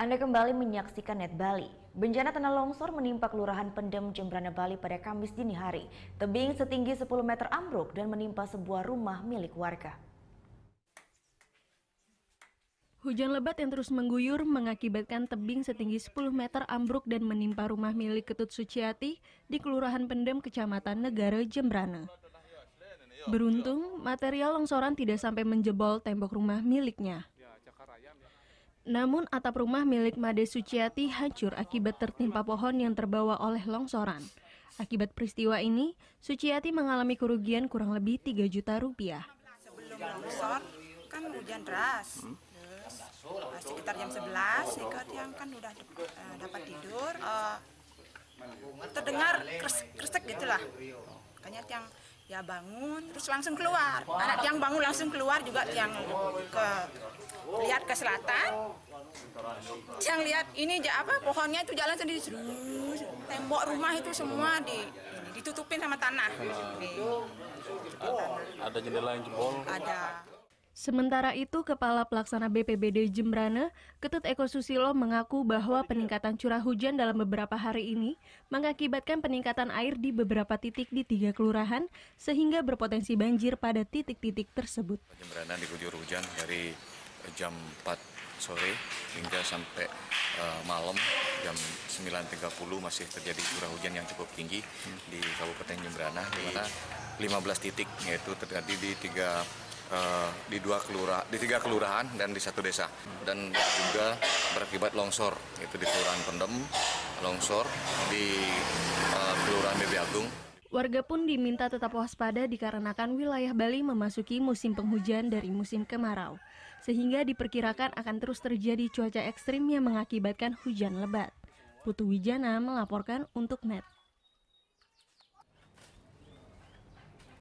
Anda kembali menyaksikan Net Bali. Bencana tanah longsor menimpa Kelurahan Pendem, Jembrana, Bali pada Kamis dini hari. Tebing setinggi 10 meter ambruk dan menimpa sebuah rumah milik warga. Hujan lebat yang terus mengguyur mengakibatkan tebing setinggi 10 meter ambruk dan menimpa rumah milik Ketut Suciati di Kelurahan Pendem, Kecamatan Negara, Jembrana. Beruntung, material longsoran tidak sampai menjebol tembok rumah miliknya. Namun atap rumah milik Made Suciati hancur akibat tertimpa pohon yang terbawa oleh longsoran. Akibat peristiwa ini, Suciati mengalami kerugian kurang lebih 3 juta rupiah. Sebelum longsor kan hujan deras. Terus sekitar jam 11 yang kan udah dapat tidur. Terdengar kresek gitulah. Makanya tiang ya bangun terus langsung keluar. Anak tiang bangun langsung keluar juga tiang lihat ke selatan. Tiang lihat ini pohonnya itu jalan sendiri terus. Tembok rumah itu semua ditutupin sama tanah. Ada jendela yang jebol? Ada. Sementara itu, Kepala Pelaksana BPBD Jembrana, Ketut Eko Susilo mengaku bahwa peningkatan curah hujan dalam beberapa hari ini mengakibatkan peningkatan air di beberapa titik di 3 kelurahan sehingga berpotensi banjir pada titik-titik tersebut. Jembrana diguyur hujan dari jam 4 sore hingga sampai malam jam 9.30 masih terjadi curah hujan yang cukup tinggi di Kabupaten Jembrana, di mana 15 titik yaitu terjadi di 3 kelurahan dan di 1 desa, dan juga berakibat longsor yaitu di Kelurahan Pendem, longsor di Kelurahan Bebe Agung. Warga pun diminta tetap waspada dikarenakan wilayah Bali memasuki musim penghujan dari musim kemarau, sehingga diperkirakan akan terus terjadi cuaca ekstrim yang mengakibatkan hujan lebat. Putu Wijana melaporkan untuk Net.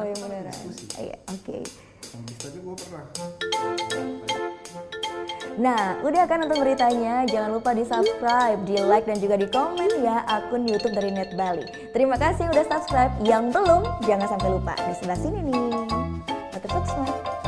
Oh iya beneran? Iya, oke. Nah, udah kan nonton beritanya? Jangan lupa di-subscribe, di-like, dan juga di-komen ya akun YouTube dari Net Bali. Terima kasih udah subscribe. Yang belum, jangan sampai lupa. Di sebelah sini nih, notif subscribe.